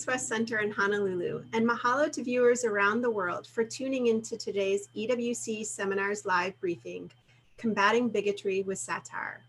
East West Center in Honolulu, and mahalo to viewers around the world for tuning into today's EWC Seminars Live briefing, Combating Bigotry with Satire.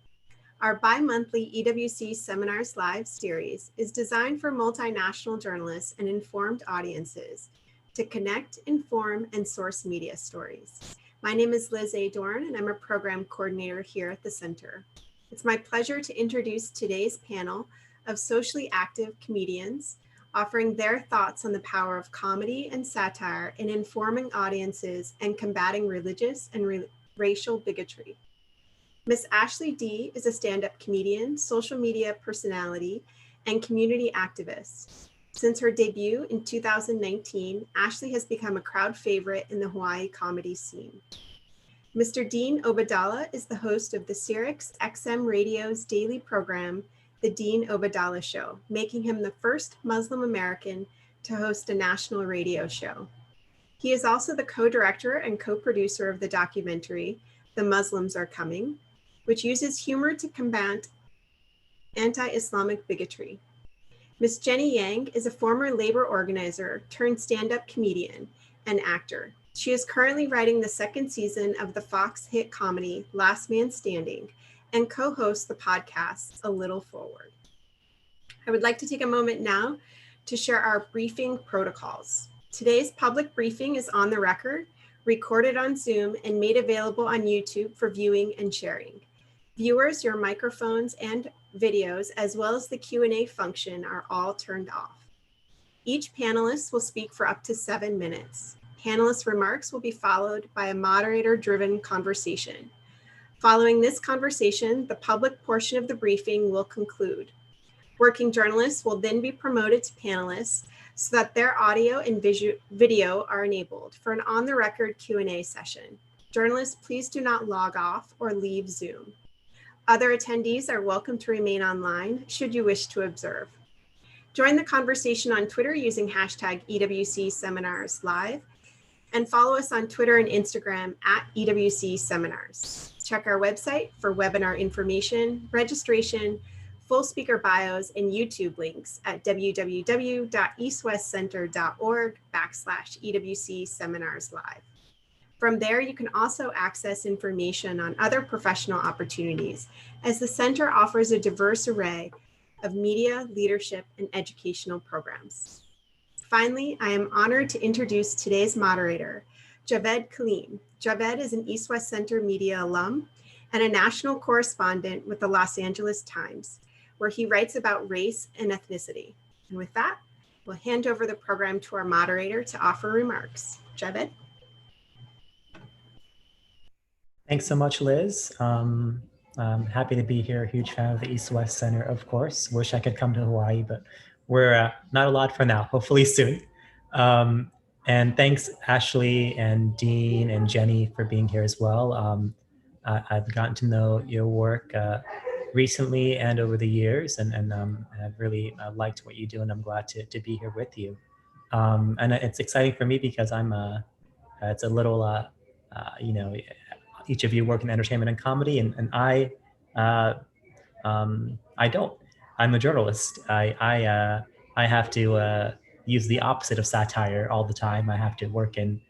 Our bi-monthly EWC Seminars Live series is designed for multinational journalists and informed audiences to connect, inform, and source media stories. My name is Liz A. Dorn, and I'm a program coordinator here at the center. It's my pleasure to introduce today's panel of socially active comedians offering their thoughts on the power of comedy and satire in informing audiences and combating religious and racial bigotry. Ms. Ashley D is a stand-up comedian, social media personality, and community activist. Since her debut in 2019, Ashley has become a crowd favorite in the Hawaii comedy scene. Mr. Dean Obadala is the host of the Sirius XM Radio's daily program, The Dean Obadala Show, making him the first Muslim American to host a national radio show. He is also the co-director and co-producer of the documentary, The Muslims Are Coming, which uses humor to combat anti-Islamic bigotry. Ms. Jenny Yang is a former labor organizer turned stand-up comedian and actor. She is currently writing the second season of the Fox hit comedy, Last Man Standing, and co-hosts the podcast, A Little Forward. I would like to take a moment now to share our briefing protocols. Today's public briefing is on the record, recorded on Zoom, and made available on YouTube for viewing and sharing. Viewers, your microphones and videos, as well as the Q&A function, are all turned off. Each panelist will speak for up to 7 minutes. Panelist remarks will be followed by a moderator-driven conversation. Following this conversation, the public portion of the briefing will conclude. Working journalists will then be promoted to panelists so that their audio and video are enabled for an on-the-record Q&A session. Journalists, please do not log off or leave Zoom. Other attendees are welcome to remain online should you wish to observe. Join the conversation on Twitter using hashtag EWC Seminars Live, and follow us on Twitter and Instagram at EWC Seminars. Check our website for webinar information, registration, full speaker bios, and YouTube links at www.eastwestcenter.org/EWC Seminars Live. From there, you can also access information on other professional opportunities, as the center offers a diverse array of media, leadership, and educational programs. Finally, I am honored to introduce today's moderator, Javed Kaleem. Javed is an East West Center media alum and a national correspondent with the Los Angeles Times, where he writes about race and ethnicity. And with that, we'll hand over the program to our moderator to offer remarks. Javed? Thanks so much, Liz. I'm happy to be here. Huge fan of the East West Center, of course. Wish I could come to Hawaii, but we're not allowed for now, hopefully soon. And thanks, Ashley and Dean and Jenny, for being here as well. I've gotten to know your work recently and over the years, and I've really liked what you do, and I'm glad to be here with you. And it's exciting for me because it's a little, each of you work in entertainment and comedy, and I don't. I'm a journalist. I have to use the opposite of satire all the time. I have to work in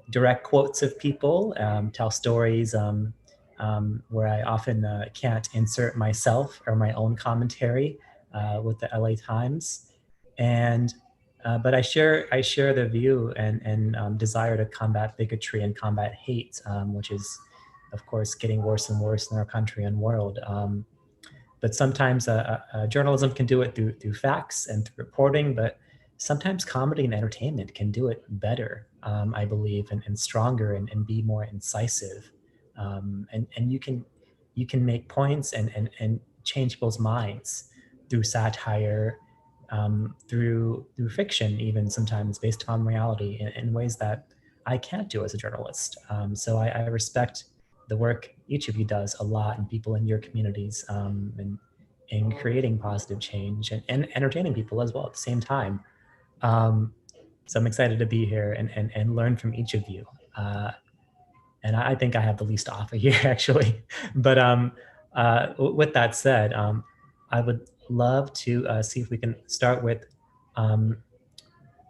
direct quotes of people, tell stories where I often can't insert myself or my own commentary with the LA Times, but I share the view and desire to combat bigotry and combat hate, which is, of course, getting worse and worse in our country and world. But sometimes journalism can do it through facts and through reporting, but sometimes comedy and entertainment can do it better, I believe, and stronger and be more incisive. And you can make points and change people's minds through satire, through fiction, even sometimes based on reality in ways that I can't do as a journalist. So I respect the work each of you does a lot, and people in your communities, in creating positive change and entertaining people as well at the same time. So I'm excited to be here and learn from each of you. And I think I have the least to offer here, actually. But with that said, I would love to see if we can start with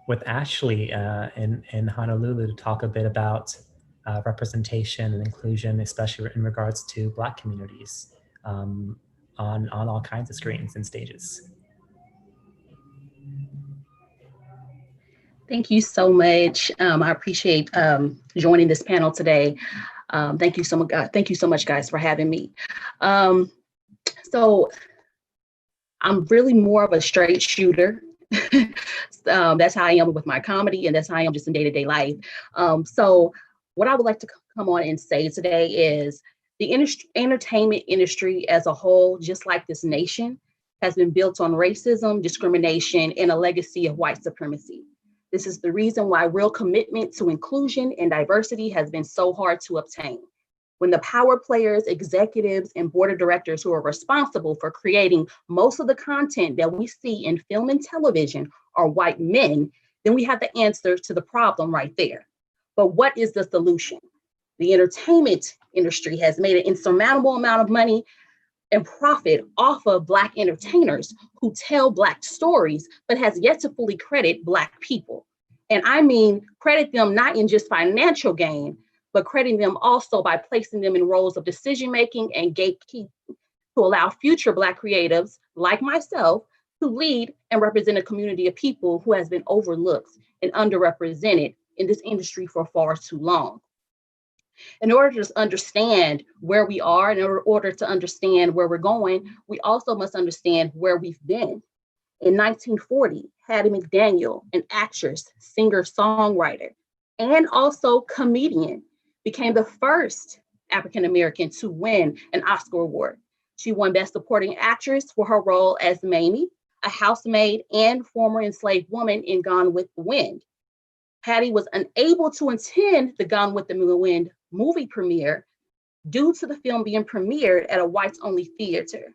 with Ashley in Honolulu to talk a bit about representation and inclusion, especially in regards to Black communities on all kinds of screens and stages. Thank you so much. I appreciate joining this panel today. Thank you so much, guys, for having me. So I'm really more of a straight shooter. That's how I am with my comedy, and that's how I am just in day-to-day life. So what I would like to come on and say today is the entertainment industry as a whole, just like this nation, has been built on racism, discrimination, and a legacy of white supremacy. This is the reason why real commitment to inclusion and diversity has been so hard to obtain. When the power players, executives, and board of directors who are responsible for creating most of the content that we see in film and television are white men, then we have the answer to the problem right there. But what is the solution? The entertainment industry has made an insurmountable amount of money and profit off of Black entertainers who tell Black stories, but has yet to fully credit Black people. And I mean, credit them not in just financial gain, but crediting them also by placing them in roles of decision-making and gatekeeping to allow future Black creatives like myself to lead and represent a community of people who has been overlooked and underrepresented in this industry for far too long. In order to understand where we are, in order to understand where we're going, we also must understand where we've been. In 1940, Hattie McDaniel, an actress, singer, songwriter, and also comedian, became the first African-American to win an Oscar award. She won Best Supporting Actress for her role as Mamie, a housemaid and former enslaved woman in Gone with the Wind. Hattie was unable to attend the Gone with the Wind movie premiere due to the film being premiered at a whites-only theater.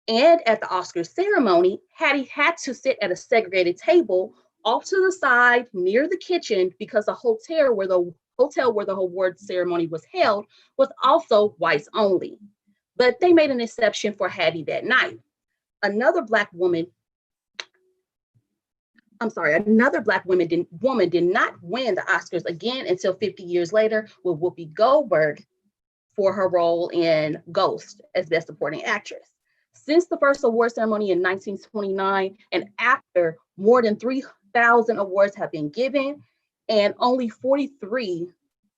And at the Oscar ceremony, Hattie had to sit at a segregated table off to the side near the kitchen because the hotel where the award ceremony was held was also whites only. But they made an exception for Hattie that night. Another Black woman did not win the Oscars again until 50 years later with Whoopi Goldberg for her role in Ghost as Best Supporting Actress. Since the first award ceremony in 1929, and after more than 3,000 awards have been given, and only 43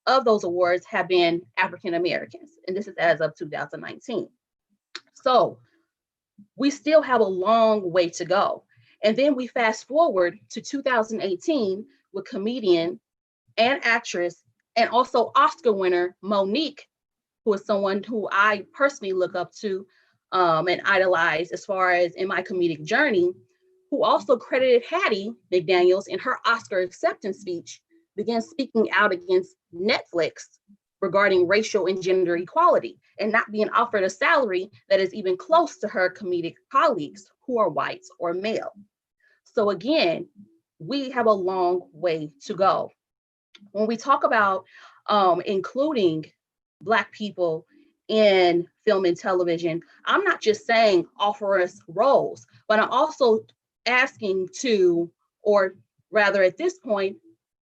of those awards have been African Americans, and this is as of 2019. So we still have a long way to go. And then we fast forward to 2018 with comedian and actress and also Oscar winner Monique, who is someone who I personally look up to and idolize as far as in my comedic journey, who also credited Hattie McDaniels in her Oscar acceptance speech, began speaking out against Netflix regarding racial and gender equality and not being offered a salary that is even close to her comedic colleagues who are white or male. So again, we have a long way to go. When we talk about including Black people in film and television, I'm not just saying offer us roles, but I'm also asking to, or rather at this point,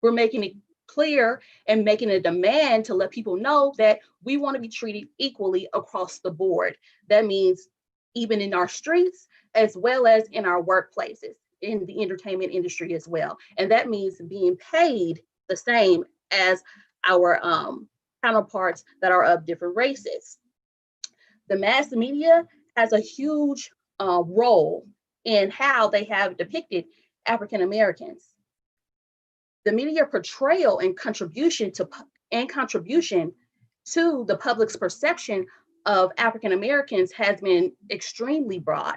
we're making it clear and making a demand to let people know that we want to be treated equally across the board. That means even in our streets, as well as in our workplaces, in the entertainment industry as well. And that means being paid the same as our counterparts that are of different races. The mass media has a huge role in how they have depicted African Americans. The media portrayal and contribution to the public's perception of African Americans has been extremely broad.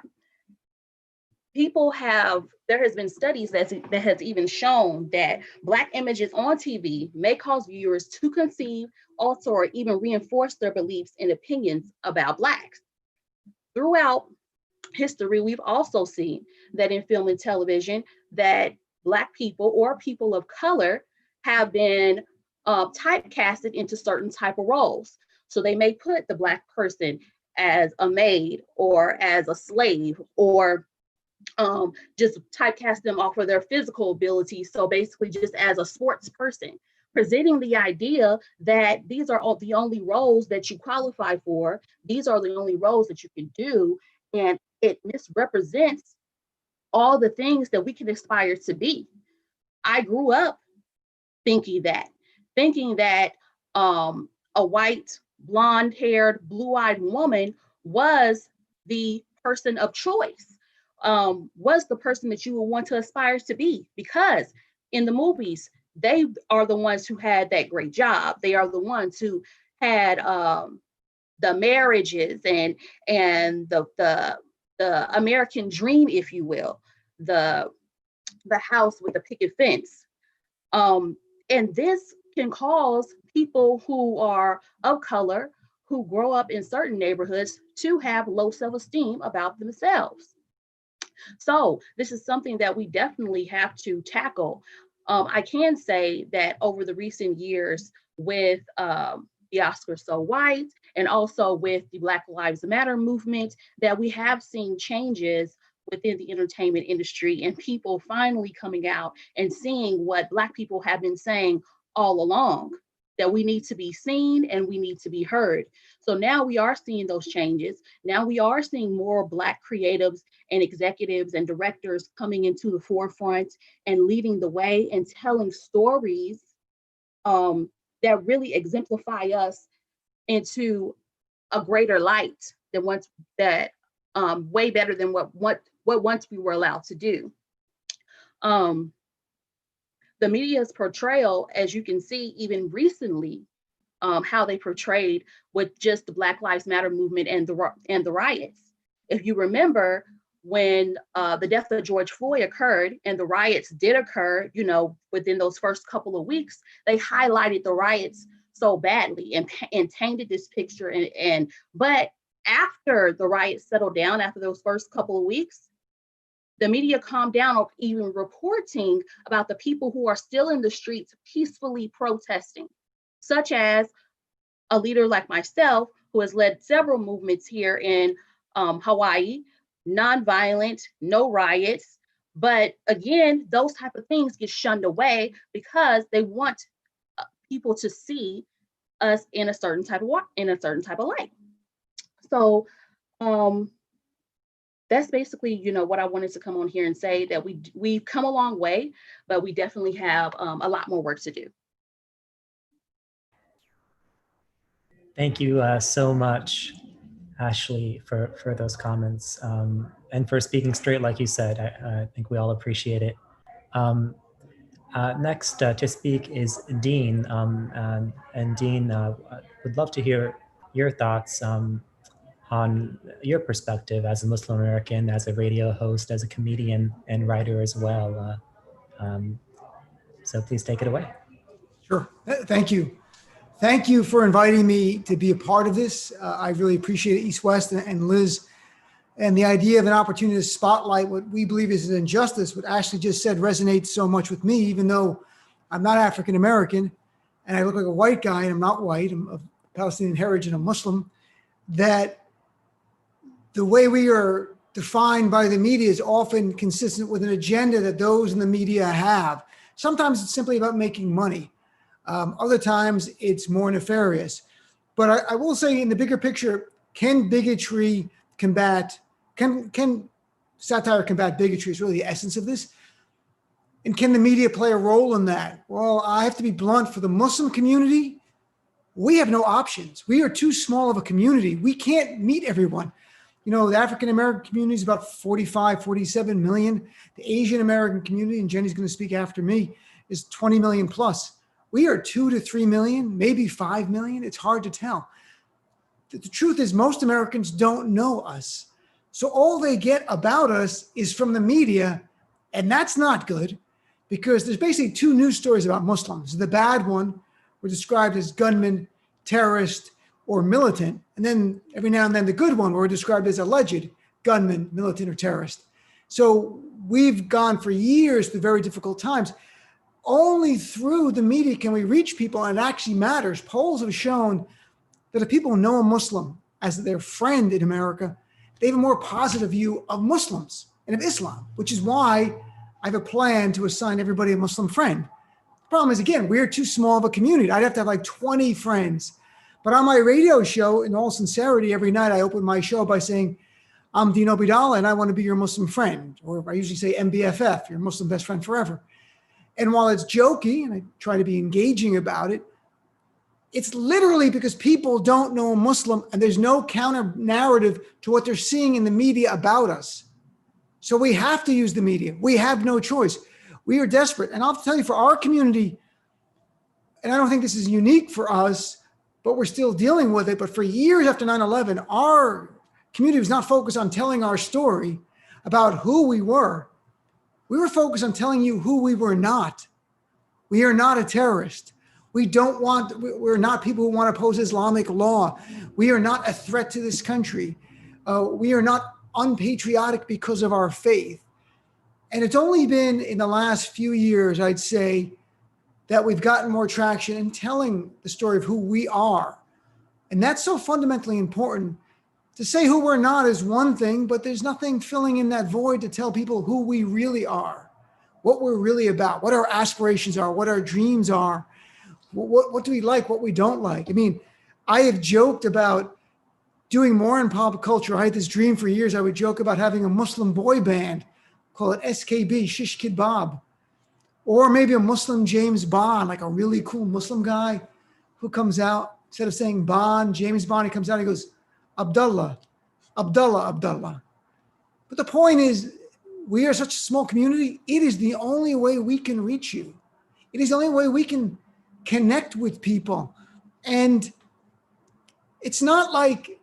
There has been studies that has even shown that Black images on TV may cause viewers to conceive, alter, or even reinforce their beliefs and opinions about Blacks. Throughout history, we've also seen that in film and television that Black people or people of color have been typecasted into certain type of roles. So they may put the Black person as a maid or as a slave or just typecast them off of their physical abilities. So basically just as a sports person, presenting the idea that these are all the only roles that you qualify for. These are the only roles that you can do. And it misrepresents all the things that we can aspire to be. I grew up thinking that a white, blonde-haired, blue-eyed woman was the person of choice, was the person that you would want to aspire to be, because in the movies, they are the ones who had that great job. They are the ones who had the marriages and the American dream, if you will, the house with the picket fence. And this can cause people who are of color, who grow up in certain neighborhoods, to have low self-esteem about themselves. So this is something that we definitely have to tackle. I can say that over the recent years with the Oscar So White and also with the Black Lives Matter movement, that we have seen changes within the entertainment industry and people finally coming out and seeing what Black people have been saying all along, that we need to be seen and we need to be heard. So now we are seeing those changes. Now we are seeing more Black creatives and executives and directors coming into the forefront and leading the way and telling stories that really exemplify us into a greater light than once, that way better than what once we were allowed to do. The media's portrayal, as you can see, even recently, how they portrayed with just the Black Lives Matter movement and the riots. If you remember, when the death of George Floyd occurred and the riots did occur, you know, within those first couple of weeks, they highlighted the riots so badly and tainted this picture. But after the riots settled down, after those first couple of weeks, the media calmed down on even reporting about the people who are still in the streets peacefully protesting, such as a leader like myself, who has led several movements here in Hawaii, nonviolent, no riots. But again, those type of things get shunned away because they want people to see us in a certain type of light. So that's basically, you know, what I wanted to come on here and say, that we've come a long way, but we definitely have a lot more work to do. Thank you so much, Ashley, for those comments, and for speaking straight, like you said. I think we all appreciate it. Next to speak is Dean, and Dean, would love to hear your thoughts on your perspective as a Muslim American, as a radio host, as a comedian and writer as well. So please take it away. Sure. Thank you. Thank you for inviting me to be a part of this. I really appreciate it, East West and Liz. And the idea of an opportunity to spotlight what we believe is an injustice, what Ashley just said, resonates so much with me, even though I'm not African American and I look like a white guy, and I'm not white, I'm of Palestinian heritage and a Muslim, that the way we are defined by the media is often consistent with an agenda that those in the media have. Sometimes it's simply about making money. Other times it's more nefarious. But I will say, in the bigger picture, can bigotry combat, can satire combat bigotry is really the essence of this. And can the media play a role in that? Well, I have to be blunt. For the Muslim community, we have no options. We are too small of a community. We can't meet everyone. You know, the African American community is about 45, 47 million. The Asian American community, and Jenny's going to speak after me, is 20 million plus. We are 2 to 3 million, maybe 5 million. It's hard to tell. The truth is, most Americans don't know us. So all they get about us is from the media, and that's not good, because there's basically two news stories about Muslims. The bad one were described as gunman, terrorist, or militant. And then every now and then the good one were described as alleged gunman, militant, or terrorist. So we've gone for years through very difficult times. Only through the media can we reach people, and it actually matters. Polls have shown that if people know a Muslim as their friend in America, they have a more positive view of Muslims. and of Islam, which is why I have a plan to assign everybody a Muslim friend. The problem is, again, we're too small of a community. I'd have to have like 20 friends. But on my radio show, in all sincerity, every night I open my show by saying, I'm Dino Bidala and I want to be your Muslim friend. Or I usually say MBFF, your Muslim best friend forever. And while it's jokey, and I try to be engaging about it, it's literally because people don't know a Muslim and there's no counter narrative to what they're seeing in the media about us. So we have to use the media. We have no choice. We are desperate. And I'll tell you, for our community, and I don't think this is unique for us, but we're still dealing with it. But for years after 9/11, our community was not focused on telling our story about who we were. We were focused on telling you who we were not. We are not a terrorist. We're not people who want to oppose Islamic law. We are not a threat to this country. We are not unpatriotic because of our faith. And it's only been in the last few years, I'd say, that we've gotten more traction in telling the story of who we are. And that's so fundamentally important. To say who we're not is one thing, but there's nothing filling in that void to tell people who we really are, what we're really about, what our aspirations are, what our dreams are, what do we like, what we don't like. I mean, I have joked about doing more in pop culture. I had this dream for years. I would joke about having a Muslim boy band, call it SKB, Shish Kid Bob, or maybe a Muslim James Bond, like a really cool Muslim guy who comes out, instead of saying Bond, James Bond, he comes out, he goes, Abdullah, Abdullah, Abdullah. But the point is, we are such a small community. It is the only way we can reach you. It is the only way we can connect with people. And it's not like,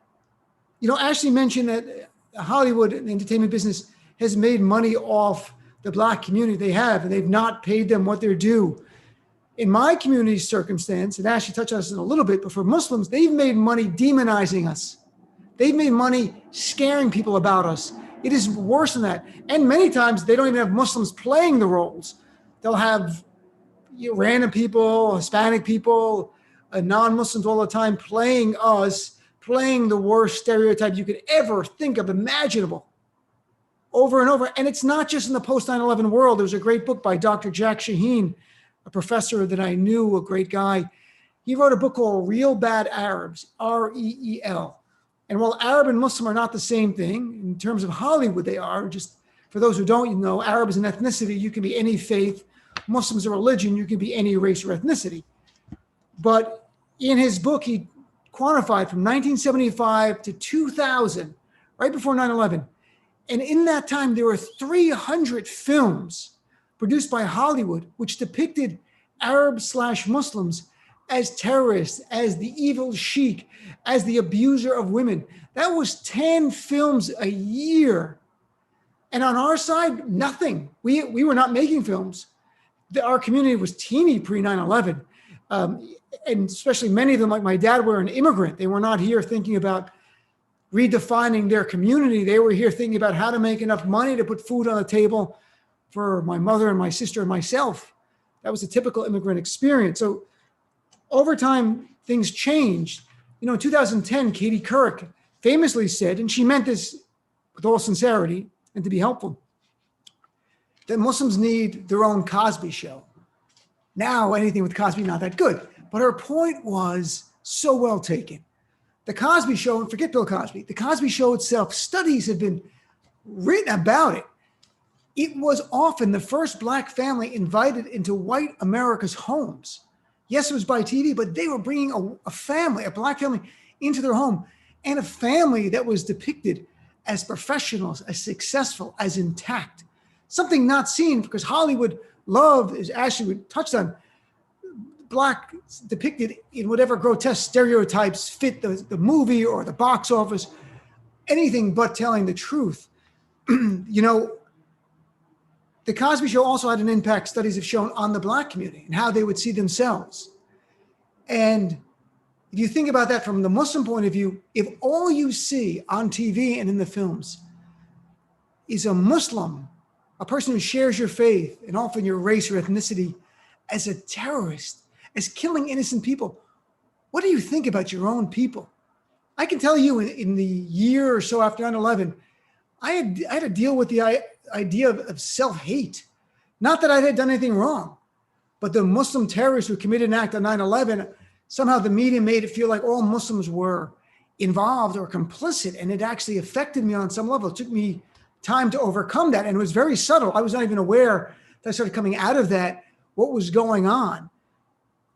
Ashley mentioned that Hollywood and the entertainment business has made money off the Black community. They have, and they've not paid them what they're due. In my community's circumstance, and Ashley touched on this in a little bit, but for Muslims, they've made money demonizing us. They've made money scaring people about us. It is worse than that. And many times they don't even have Muslims playing the roles. They'll have random people, Hispanic people, non-Muslims all the time playing us, playing the worst stereotype you could ever think of imaginable over and over. And it's not just in the post 9/11 world. There was a great book by Dr. Jack Shaheen, a professor that I knew, a great guy. He wrote a book called Real Bad Arabs, REEL. And while Arab and Muslim are not the same thing, in terms of Hollywood, they are. Just for those who don't know, Arab is an ethnicity. You can be any faith. Muslims are religion. You can be any race or ethnicity. But in his book, he quantified from 1975 to 2000, right before 9/11. And in that time, there were 300 films produced by Hollywood which depicted Arab/Muslims as terrorists, as the evil sheik, as the abuser of women. That was 10 films a year. And on our side, nothing. We were not making films. Our community was teeny pre 9/11. And especially many of them, like my dad, were an immigrant. They were not here thinking about redefining their community. They were here thinking about how to make enough money to put food on the table for my mother and my sister and myself. That was a typical immigrant experience. So over time, things changed. In 2010, Katie Couric famously said, and she meant this with all sincerity and to be helpful, that Muslims need their own Cosby show. Now, anything with Cosby, not that good. But her point was so well taken. The Cosby Show, and forget Bill Cosby, the Cosby Show itself, studies have been written about it. It was often the first Black family invited into white America's homes. Yes, it was by TV, but they were bringing a family, a Black family, into their home, and a family that was depicted as professionals, as successful, as intact. Something not seen, because Hollywood loved, as Ashley touched on, Black depicted in whatever grotesque stereotypes fit the movie or the box office, anything but telling the truth. The Cosby Show also had an impact, studies have shown, on the Black community and how they would see themselves. And if you think about that from the Muslim point of view, if all you see on TV and in the films is a Muslim, a person who shares your faith and often your race or ethnicity, as a terrorist, as killing innocent people, what do you think about your own people? I can tell you in the year or so after 9/11, I had to deal with the idea of self-hate. Not that I had done anything wrong, but the Muslim terrorists who committed an act on 9/11, somehow the media made it feel like all Muslims were involved or complicit, and it actually affected me on some level. It took me time to overcome that, and it was very subtle. I was not even aware that I started coming out of that, what was going on.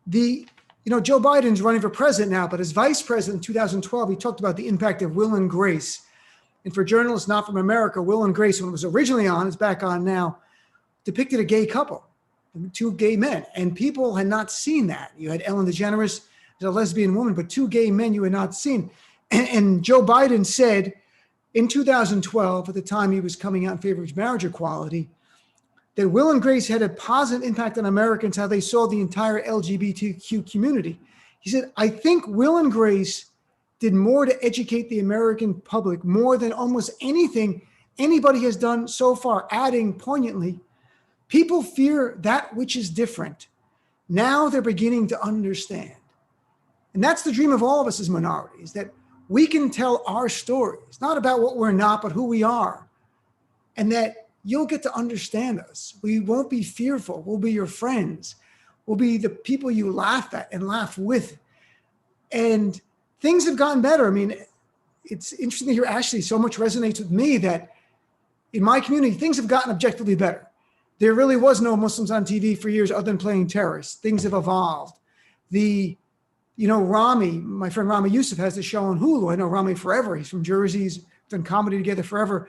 Joe Biden's running for president now, but as vice president in 2012, he talked about the impact of Will and Grace. And for journalists not from America, Will and Grace, when it was originally on, it's back on now, depicted a gay couple, 2 gay men. And people had not seen that. You had Ellen DeGeneres, a lesbian woman, but 2 gay men you had not seen. And Joe Biden said in 2012, at the time he was coming out in favor of marriage equality, that Will and Grace had a positive impact on Americans, how they saw the entire LGBTQ community. He said, I think Will and Grace did more to educate the American public, more than almost anything anybody has done so far, adding poignantly, people fear that which is different. Now they're beginning to understand. And that's the dream of all of us as minorities, that we can tell our stories, not about what we're not, but who we are. And that you'll get to understand us. We won't be fearful. We'll be your friends. We'll be the people you laugh at and laugh with. And things have gotten better. I mean, it's interesting to hear Ashley so much resonates with me that in my community, things have gotten objectively better. There really was no Muslims on TV for years other than playing terrorists. Things have evolved. Rami, my friend Rami Youssef has this show on Hulu. I know Rami forever. He's from Jersey. He's done comedy together forever.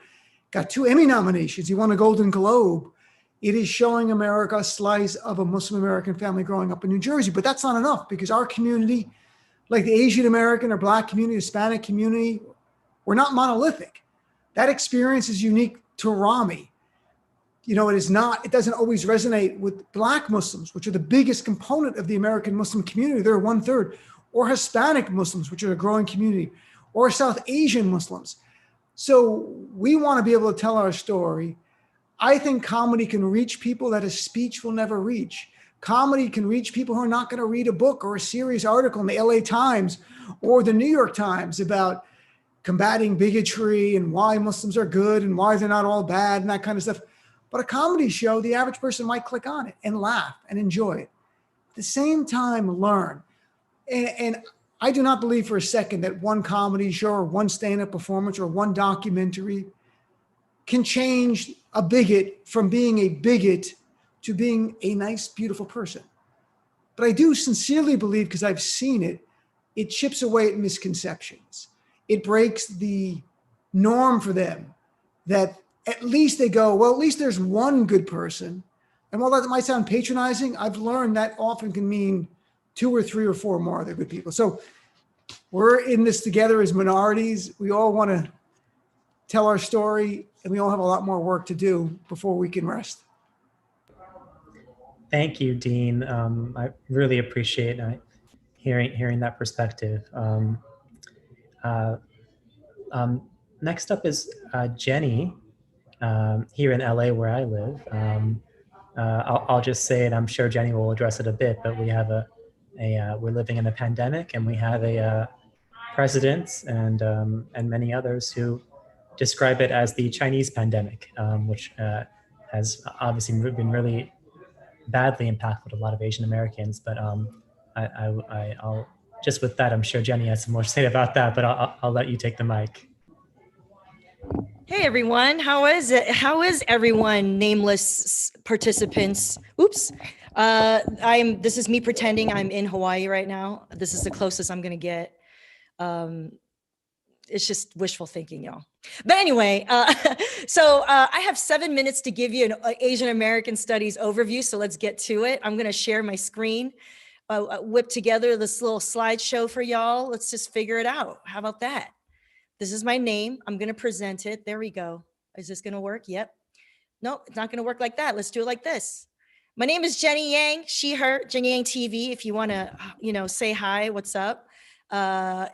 Got 2 Emmy nominations. He won a Golden Globe. It is showing America a slice of a Muslim American family growing up in New Jersey. But that's not enough, because our community, like the Asian American or Black community, Hispanic community, we're not monolithic. That experience is unique to Rami. It doesn't always resonate with Black Muslims, which are the biggest component of the American Muslim community. They're 1/3. Or Hispanic Muslims, which are a growing community, or South Asian Muslims. So we want to be able to tell our story. I think comedy can reach people that a speech will never reach. Comedy can reach people who are not going to read a book or a serious article in the LA Times or the New York Times about combating bigotry and why Muslims are good and why they're not all bad and that kind of stuff. But a comedy show, the average person might click on it and laugh and enjoy it. At the same time, learn. And I do not believe for a second that one comedy show or one stand-up performance or one documentary can change a bigot from being a bigot to being a nice, beautiful person. But I do sincerely believe, because I've seen it, it chips away at misconceptions. It breaks the norm for them that at least they go, well, at least there's one good person. And while that might sound patronizing, I've learned that often can mean 2 or 3 or 4 more other good people. So we're in this together as minorities. We all want to tell our story, and we all have a lot more work to do before we can rest. Thank you, Dean. I really appreciate hearing that perspective. Next up is Jenny, here in LA where I live. I'll just say it. I'm sure Jenny will address it a bit, but we have we're living in a pandemic, and we have a president and many others who describe it as the Chinese pandemic, which has obviously been really badly impactful to a lot of Asian Americans. But I'll just with that, I'm sure Jenny has some more to say about that, but I'll let you take the mic. Hey everyone, how is it? How is everyone, nameless participants? Oops. This is me pretending I'm in Hawaii right now. This is the closest I'm gonna get. It's just wishful thinking, y'all. But anyway, so I have 7 minutes to give you an Asian American Studies overview, so let's get to it. I'm gonna share my screen, whip together this little slideshow for y'all. Let's just figure it out. How about that? This is my name. I'm going to present it. There we go. Is this going to work? Yep. No, it's not going to work like that. Let's do it like this. My name is Jenny Yang, she, her, Jenny Yang TV. If you want to, say hi, what's up?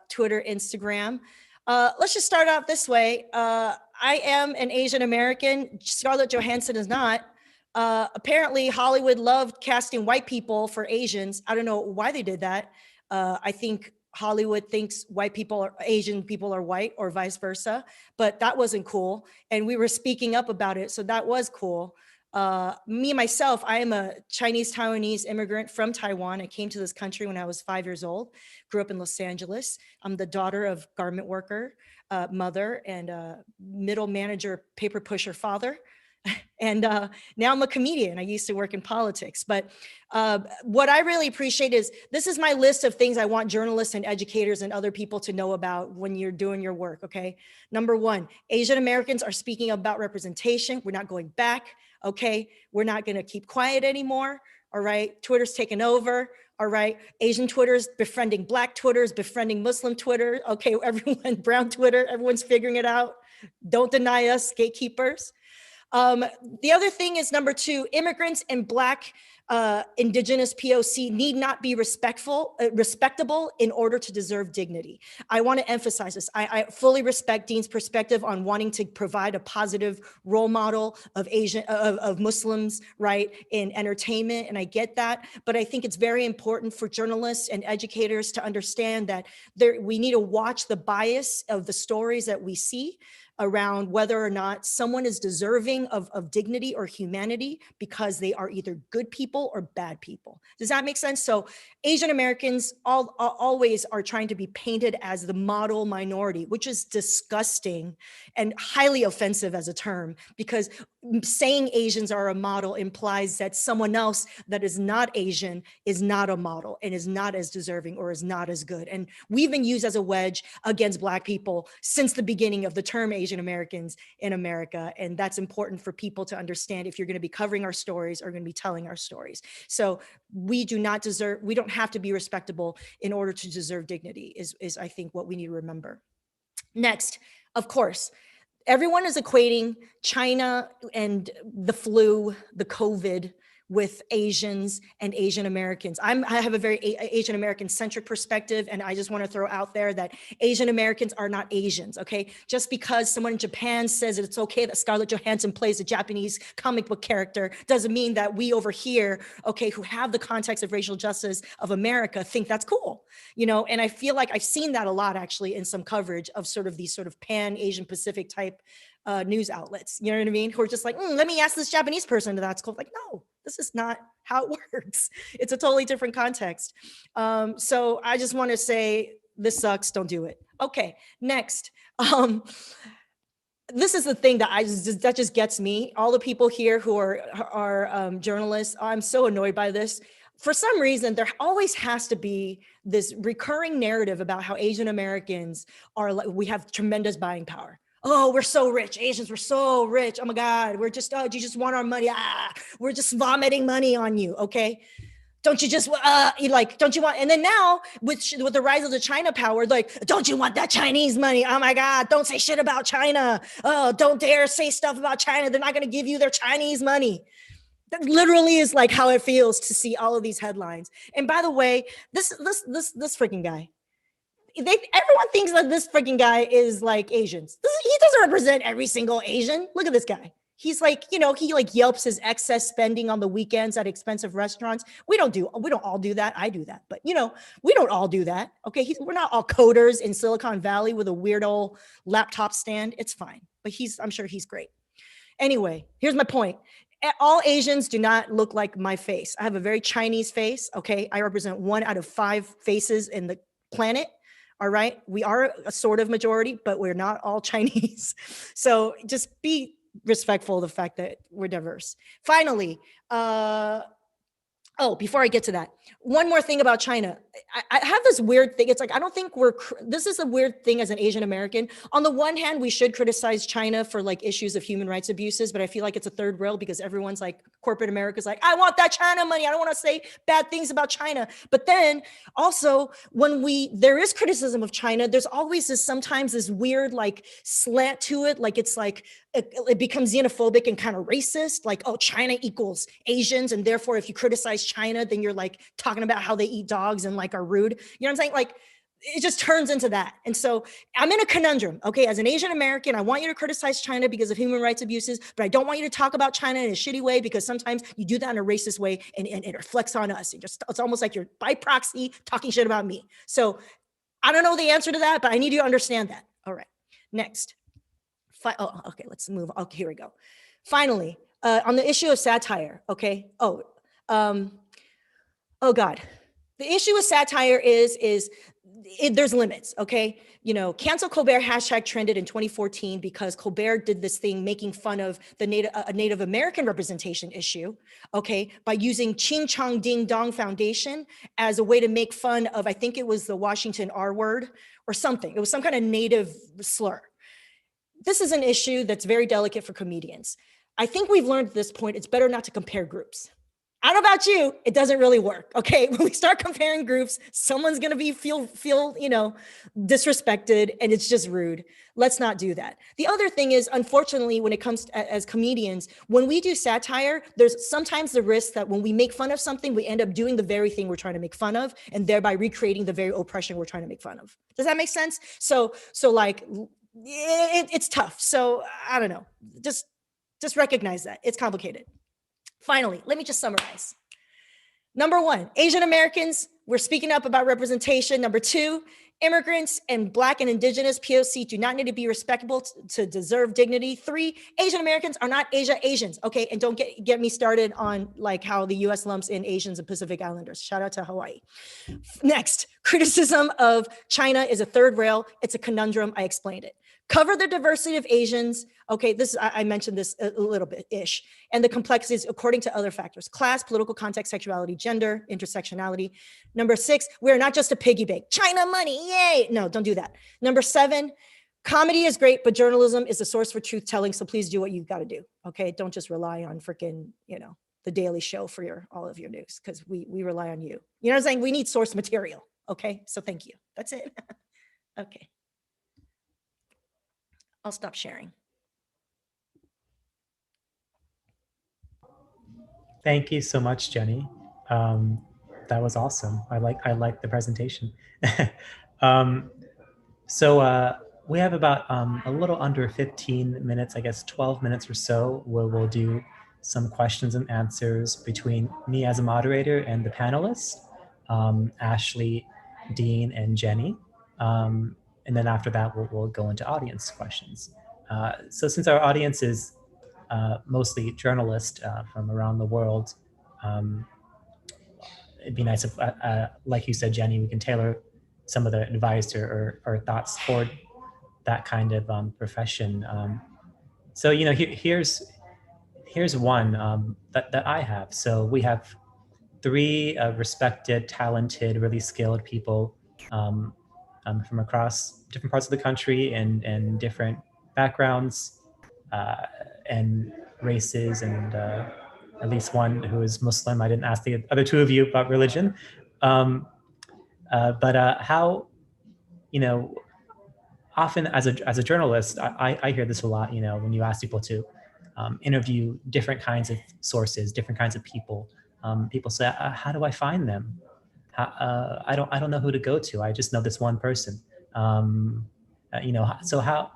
Twitter, Instagram. Let's just start out this way. I am an Asian American. Scarlett Johansson is not. Apparently, Hollywood loved casting white people for Asians. I don't know why they did that. I think Hollywood thinks white people or Asian people are white or vice versa, but that wasn't cool. And we were speaking up about it. So that was cool. Myself, I am a Chinese Taiwanese immigrant from Taiwan. I came to this country when I was 5 years old, grew up in Los Angeles. I'm the daughter of garment worker, mother, and middle manager, paper pusher father. And now I'm a comedian. I used to work in politics. But what I really appreciate is this is my list of things I want journalists and educators and other people to know about when you're doing your work, okay? Number one, Asian Americans are speaking about representation. We're not going back, okay? We're not gonna keep quiet anymore, all right? Twitter's taken over, all right? Asian Twitter's befriending Black Twitter's befriending Muslim Twitter, okay? Everyone, brown Twitter, everyone's figuring it out. Don't deny us, gatekeepers. The other thing is number two, immigrants and Black indigenous POC need not be respectable in order to deserve dignity. I want to emphasize this. I fully respect Dean's perspective on wanting to provide a positive role model of of Muslims, right, in entertainment, and I get that. But I think it's very important for journalists and educators to understand that we need to watch the bias of the stories that we see around whether or not someone is deserving of dignity or humanity because they are either good people or bad people. Does that make sense? So Asian Americans always are trying to be painted as the model minority, which is disgusting and highly offensive as a term, because saying Asians are a model implies that someone else that is not Asian is not a model and is not as deserving or is not as good. And we've been used as a wedge against Black people since the beginning of the term Asian Americans in America. And that's important for people to understand if you're going to be covering our stories or going to be telling our stories. So we don't have to be respectable in order to deserve dignity is I think what we need to remember. Next, of course, everyone is equating China and the flu, the COVID, with Asians and Asian Americans. I have a very Asian American centric perspective, and I just want to throw out there that Asian Americans are not Asians, okay? Just because someone in Japan says that it's okay that Scarlett Johansson plays a Japanese comic book character doesn't mean that we over here, okay, who have the context of racial justice of America think that's cool, you know? And I feel like I've seen that a lot actually in some coverage of sort of these sort of pan-Asian Pacific type news outlets, you know what I mean? Who are just like, let me ask this Japanese person if that's cool. Like, no, this is not how it works. It's a totally different context. So I just want to say, this sucks, don't do it. Okay, next. This is the thing that just gets me. All the people here who are journalists, I'm so annoyed by this. For some reason, there always has to be this recurring narrative about how Asian Americans we have tremendous buying power. Oh, we're so rich. Asians, we're so rich. Oh my God, we're just, you just want our money. We're just vomiting money on you, okay? Don't you just, don't you want, and then now with the rise of the China power, like, don't you want that Chinese money? Oh my God, don't say shit about China. Oh, don't dare say stuff about China. They're not gonna give you their Chinese money. That literally is like how it feels to see all of these headlines. And by the way, this freaking guy, everyone thinks that this freaking guy is like Asians. He doesn't represent every single Asian. Look at this guy. He's like, he like yelps his excess spending on the weekends at expensive restaurants. We don't all do that. I do that, but we don't all do that. Okay. We're not all coders in Silicon Valley with a weird old laptop stand. It's fine, but I'm sure he's great. Anyway, here's my point. All Asians do not look like my face. I have a very Chinese face. Okay. I represent 1 out of 5 faces in the planet. All right. We are a sort of majority, but we're not all Chinese. So just be respectful of the fact that we're diverse. Finally, before I get to that, one more thing about China. I have this weird thing. It's like, I don't think this is a weird thing as an Asian American. On the one hand, we should criticize China for like issues of human rights abuses, but I feel like it's a third rail because everyone's like, corporate America's like, I want that China money. I don't want to say bad things about China. But then also when there is criticism of China, there's always sometimes this weird like slant to it. Like it's like, it becomes xenophobic and kind of racist. Like, oh, China equals Asians. And therefore, if you criticize China, then you're like talking about how they eat dogs and like are rude. You know what I'm saying? Like, it just turns into that. And so I'm in a conundrum. Okay, as an Asian American, I want you to criticize China because of human rights abuses, but I don't want you to talk about China in a shitty way because sometimes you do that in a racist way and it reflects on us. It's almost like you're by proxy talking shit about me. So I don't know the answer to that, but I need you to understand that. All right, next. Oh, okay, let's move. Okay, here we go. Finally, on the issue of satire, okay? Oh God. The issue with satire is there's limits, okay? You know, cancel Colbert hashtag trended in 2014 because Colbert did this thing making fun of the Native American representation issue, okay, by using Ching Chong Ding Dong Foundation as a way to make fun of, I think it was the Washington R word or something. It was some kind of Native slur. This is an issue that's very delicate for comedians. I think we've learned at this point, it's better not to compare groups. I don't know about you, it doesn't really work, okay? When we start comparing groups, someone's gonna feel disrespected, and it's just rude. Let's not do that. The other thing is, unfortunately, when it comes to, as comedians, when we do satire, there's sometimes the risk that when we make fun of something, we end up doing the very thing we're trying to make fun of, and thereby recreating the very oppression we're trying to make fun of. Does that make sense? So like, it's tough. So I don't know, just recognize that it's complicated. Finally, let me just summarize. Number one, Asian Americans, we're speaking up about representation. Number two, immigrants and Black and Indigenous POC do not need to be respectable to deserve dignity. Three, Asian Americans are not Asians, okay? And don't get me started on like how the US lumps in Asians and Pacific Islanders. Shout out to Hawaii. Next, criticism of China is a third rail. It's a conundrum, I explained it. Cover the diversity of Asians. Okay, I mentioned this a little bit-ish. And the complexities according to other factors: class, political context, sexuality, gender, intersectionality. Number six, we're not just a piggy bank. China money, yay! No, don't do that. Number seven, comedy is great, but journalism is the source for truth telling. So please do what you've got to do. Okay, don't just rely on freaking, the Daily Show for all of your news, because we rely on you. You know what I'm saying? We need source material. Okay, so thank you. That's it. Okay. I'll stop sharing. Thank you so much, Jenny. That was awesome. I like the presentation. So we have about a little under 15 minutes, I guess 12 minutes or so, where we'll do some questions and answers between me as a moderator and the panelists, Ashley, Dean, and Jenny. And then after that, we'll go into audience questions. So since our audience is mostly journalists from around the world, it'd be nice if, like you said, Jenny, we can tailor some of the advice or thoughts toward that kind of profession. So, here's one that I have. So we have three respected, talented, really skilled people from across different parts of the country and different backgrounds and races, and at least one who is Muslim. I didn't ask the other two of you about religion. But how, often as a journalist, I hear this a lot, when you ask people to interview different kinds of sources, different kinds of people. People say, how do I find them? I don't know who to go to. I just know this one person. So how,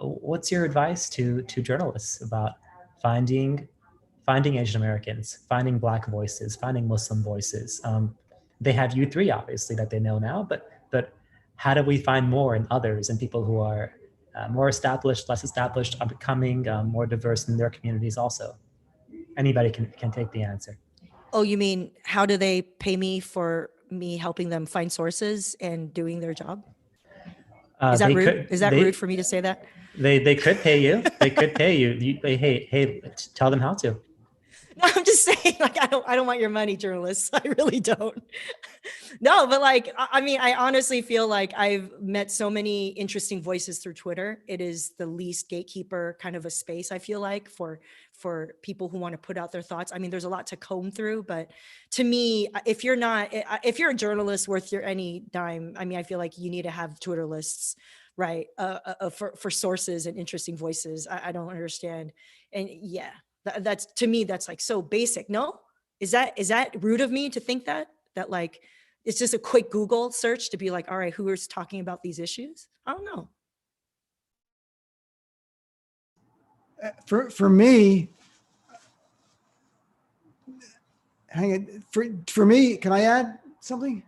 what's your advice to journalists about finding Asian Americans, finding Black voices, finding Muslim voices? They have you three, obviously, that they know now, but how do we find more in others and people who are more established, less established, becoming more diverse in their communities also? Anybody can take the answer. Oh, you mean how do they pay me for me helping them find sources and doing their job? Is that rude? Is that rude for me to say that? They could pay you. They could pay you. Hey, tell them how to. No, I'm just saying, like, I don't want your money, journalists. I really don't. No, but like, I mean, I honestly feel like I've met so many interesting voices through Twitter. It is the least gatekeeper kind of a space, I feel like, for people who want to put out their thoughts. I mean, there's a lot to comb through, but to me, if you're a journalist worth your any dime, I mean, I feel like you need to have Twitter lists, right? For sources and interesting voices. I don't understand. And yeah. That's, to me, that's like so basic. No, is that rude of me to think that like it's just a quick Google search to be like, all right, who is talking about these issues? I don't know. For me, hang on. For me, can I add something?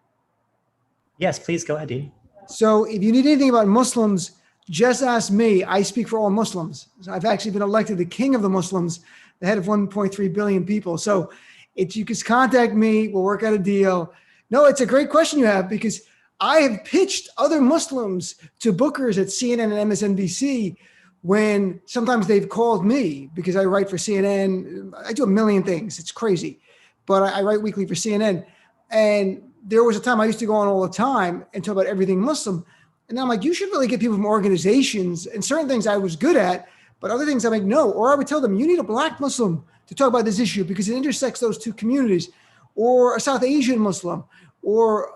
Yes, please go ahead, Dean. So if you need anything about Muslims, just ask me. I speak for all Muslims. So I've actually been elected the king of the Muslims, the head of 1.3 billion people. So if you can contact me, we'll work out a deal. No, it's a great question you have, because I have pitched other Muslims to bookers at CNN and MSNBC when sometimes they've called me because I write for CNN. I do a million things. It's crazy. But I write weekly for CNN. And there was a time I used to go on all the time and talk about everything Muslim. And I'm like, you should really get people from organizations, and certain things I was good at, but other things I'm like, no. Or I would tell them, you need a Black Muslim to talk about this issue because it intersects those two communities, or a South Asian Muslim, or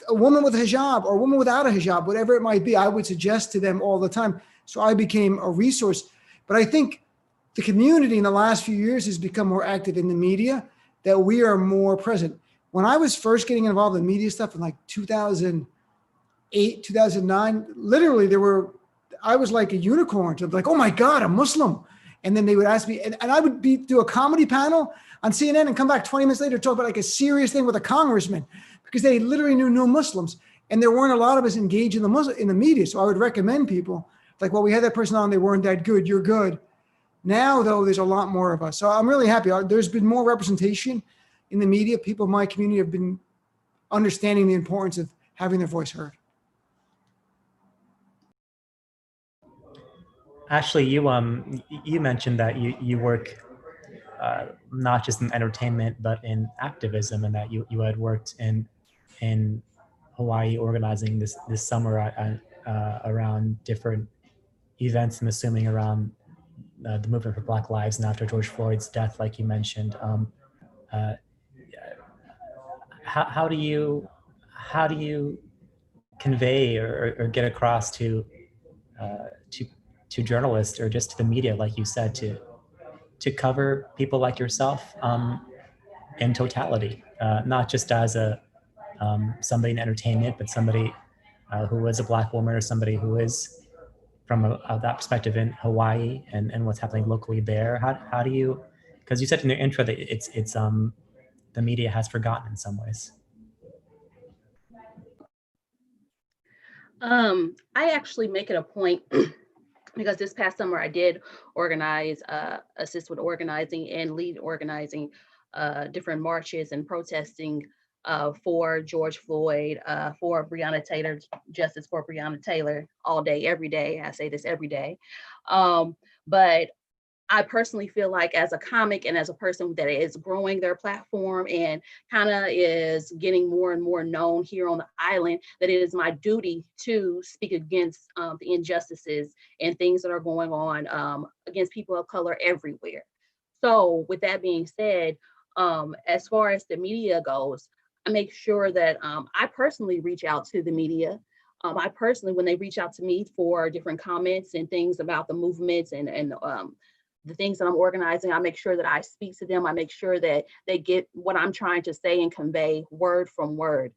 a woman with a hijab, or a woman without a hijab, whatever it might be. I would suggest to them all the time. So I became a resource. But I think the community in the last few years has become more active in the media, that we are more present. When I was first getting involved in media stuff in like 2008, 2009, literally I was like a unicorn. To like, oh my God, I'm Muslim. And then they would ask me, and I would do a comedy panel on CNN and come back 20 minutes later to talk about like a serious thing with a congressman, because they literally knew no Muslims. And there weren't a lot of us engaged in the media. So I would recommend people like, well, we had that person on, they weren't that good. You're good. Now, though, there's a lot more of us. So I'm really happy. There's been more representation in the media. People in my community have been understanding the importance of having their voice heard. Actually, you mentioned that you work not just in entertainment but in activism, and that you had worked in Hawaii organizing this summer around different events. I'm assuming around the movement for Black Lives, and after George Floyd's death, like you mentioned. How do you convey or get across to journalists, or just to the media, like you said, to cover people like yourself in totality, not just as somebody in entertainment, but somebody who is a Black woman, or somebody who is from that perspective in Hawaii and what's happening locally there? How do you, because you said in your intro that it's the media has forgotten in some ways. I actually make it a point because this past summer I did organize, assist with organizing and lead organizing different marches and protesting for George Floyd, for Breonna Taylor, justice for Breonna Taylor, all day, every day. I say this every day. But I personally feel like, as a comic and as a person that is growing their platform and kind of is getting more and more known here on the island, that it is my duty to speak against the injustices and things that are going on against people of color everywhere. So with that being said, as far as the media goes, I make sure that I personally reach out to the media. I personally, when they reach out to me for different comments and things about the movements and the things that I'm organizing, I make sure that I speak to them. I make sure that they get what I'm trying to say and convey word from word.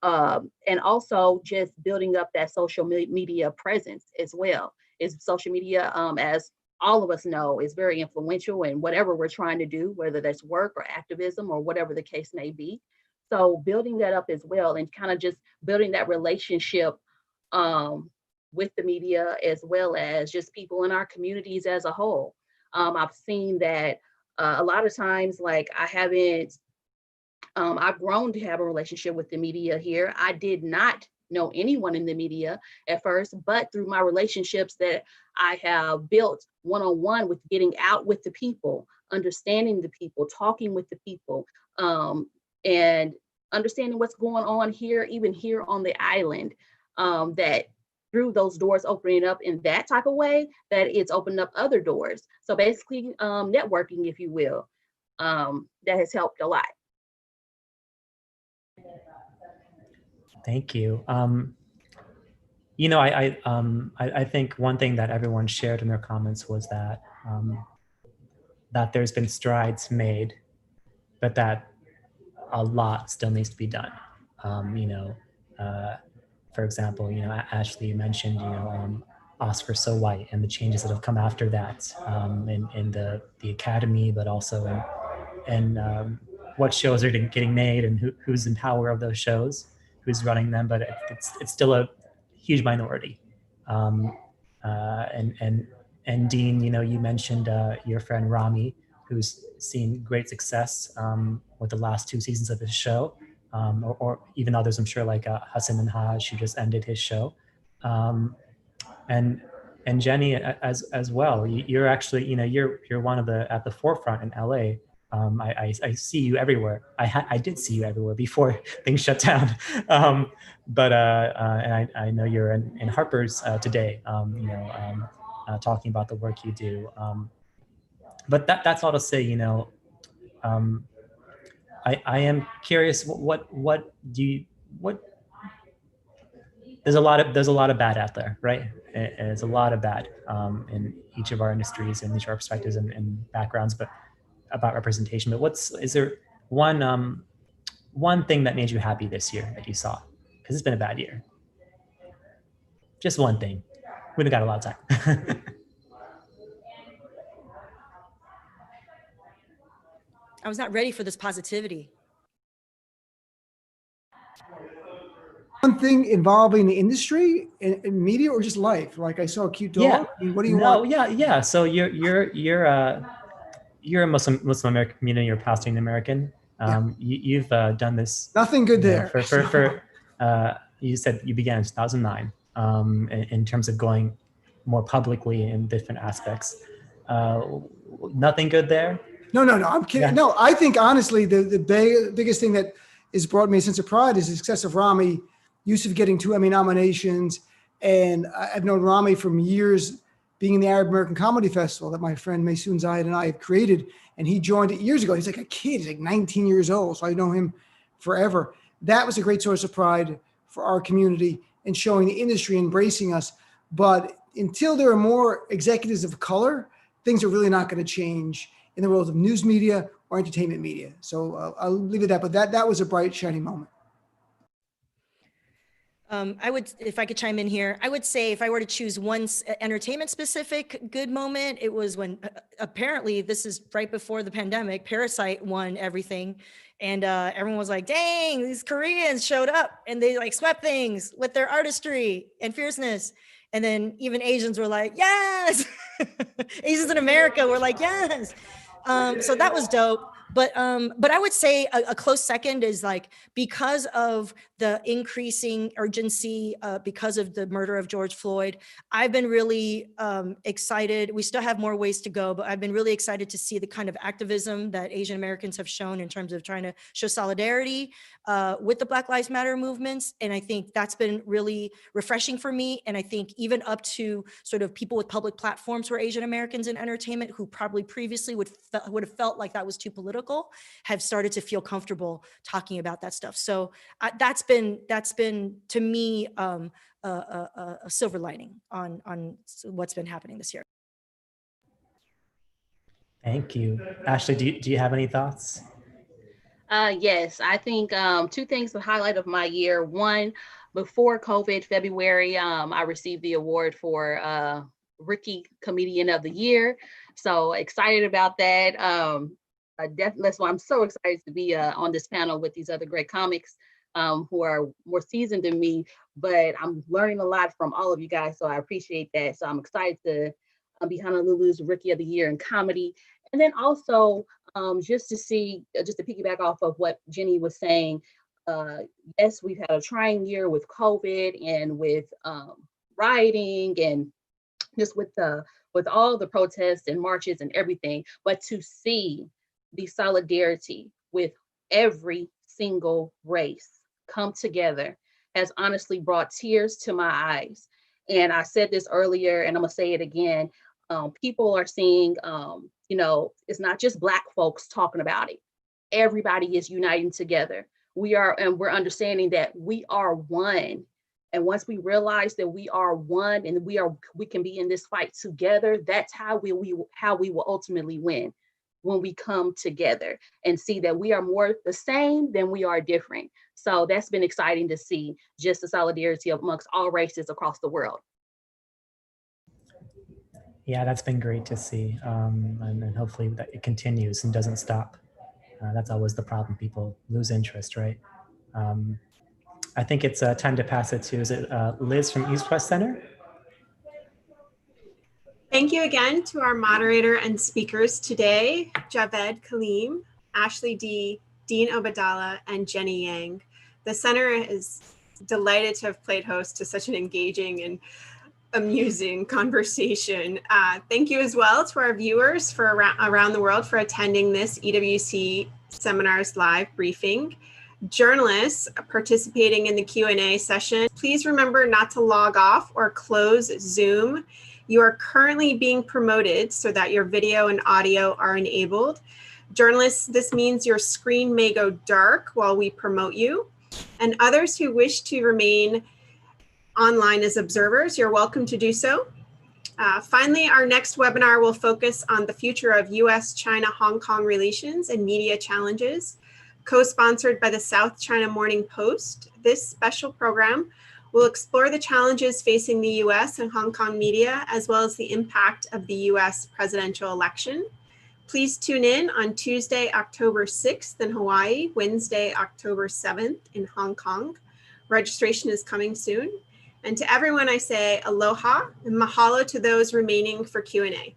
And also just building up that social media presence as well. Is social media, as all of us know, is very influential in whatever we're trying to do, whether that's work or activism or whatever the case may be. So building that up as well, and kind of just building that relationship with the media, as well as just people in our communities as a whole. I've seen that a lot of times, like I've grown to have a relationship with the media here. I did not know anyone in the media at first, but through my relationships that I have built one-on-one with getting out with the people, understanding the people, talking with the people, and understanding what's going on here, even here on the island, that through those doors opening up in that type of way, that it's opened up other doors. So basically networking, if you will, that has helped a lot. Thank you. You know, I think one thing that everyone shared in their comments was that that there's been strides made, but that a lot still needs to be done. You know, for example, you know, Ashley mentioned, you know, Oscar So White and the changes that have come after that in the academy, but also in what shows are getting made and who's in power of those shows, who's running them. But it's still a huge minority. And Dean, you mentioned your friend Rami, who's seen great success with the last 2 seasons of his show, or even others, I'm sure, like Hassan Minhaj, who just ended his show. And Jenny as well. You're actually, you're one of the at the forefront in LA. I see you everywhere. I did see you everywhere before things shut down. And I know you're in Harper's today. Talking about the work you do. But that's all to say. I am curious. What there's a lot of bad out there, right? There's a lot of bad in each of our industries and each of our perspectives and backgrounds, but about representation. But is there one thing that made you happy this year that you saw? Because it's been a bad year. Just one thing. We don't got a lot of time. I was not ready for this positivity. One thing involving the industry and media, or just life? Like I saw a cute dog. Yeah. I mean, what do you want? Yeah. So you're a Muslim American community. You're a Palestinian American. You've done this. Nothing good there. You said you began in 2009 in terms of going more publicly in different aspects. Nothing good there. No, I'm kidding. Yeah. No, I think honestly, the biggest thing that has brought me a sense of pride is the success of Rami, Yusuf getting 2 Emmy nominations. And I've known Rami from years, being in the Arab American Comedy Festival that my friend Maysoon Zayed and I have created. And he joined it years ago. He's like a kid. He's like 19 years old. So I know him forever. That was a great source of pride for our community and showing the industry embracing us. But until there are more executives of color, things are really not going to change in the world of news media or entertainment media. So I'll leave it at that. But that was a bright, shining moment. I would, if I could chime in here, I would say if I were to choose one entertainment specific good moment, it was when apparently this is right before the pandemic, Parasite won everything. And everyone was like, dang, these Koreans showed up and they like swept things with their artistry and fierceness. And then even Asians were like, yes, Asians in America were like, yes. So that was dope. But I would say a close second is like, because of the increasing urgency, because of the murder of George Floyd, I've been really excited. We still have more ways to go, but I've been really excited to see the kind of activism that Asian Americans have shown in terms of trying to show solidarity with the Black Lives Matter movements. And I think that's been really refreshing for me. And I think even up to sort of people with public platforms who are Asian Americans in entertainment, who probably previously would have felt like that was too political, have started to feel comfortable talking about that stuff. So that's been to me a silver lining on what's been happening this year. Thank you. Ashley, do you have any thoughts? Yes, I think 2 things the highlight of my year. One, before COVID, February, I received the award for Rookie Comedian of the Year. So excited about that. That's why I'm so excited to be on this panel with these other great comics who are more seasoned than me, but I'm learning a lot from all of you guys, so I appreciate that. So I'm excited to be Honolulu's Rookie of the Year in comedy. And then also just to piggyback off of what Jenny was saying, yes, we've had a trying year with COVID and with rioting and just with all the protests and marches and everything, but to see the solidarity with every single race come together has honestly brought tears to my eyes. And I said this earlier, and I'm gonna say it again. People are seeing, it's not just Black folks talking about it. Everybody is uniting together. We're understanding that we are one. And once we realize that we are one and we can be in this fight together, that's how we will ultimately win. When we come together and see that we are more the same than we are different. So that's been exciting to see, just the solidarity amongst all races across the world. Yeah, that's been great to see. And hopefully that it continues and doesn't stop. That's always the problem. People lose interest, right? I think it's time to pass it to, is it Liz from East West Center? Thank you again to our moderator and speakers today, Javed Kaleem, Ashley D, Dean Obadala, and Jenny Yang. The center is delighted to have played host to such an engaging and amusing conversation. Thank you as well to our viewers for around the world for attending this EWC Seminars live briefing. Journalists participating in the Q&A session, please remember not to log off or close Zoom. You are currently being promoted so that your video and audio are enabled. Journalists, this means your screen may go dark while we promote you. And others who wish to remain online as observers, you're welcome to do so. Finally, our next webinar will focus on the future of US-China-Hong Kong relations and media challenges, co-sponsored by the South China Morning Post. This special program will explore the challenges facing the US and Hong Kong media, as well as the impact of the US presidential election. Please tune in on Tuesday, October 6th in Hawaii, Wednesday, October 7th in Hong Kong. Registration is coming soon. And to everyone, I say aloha and mahalo to those remaining for Q&A.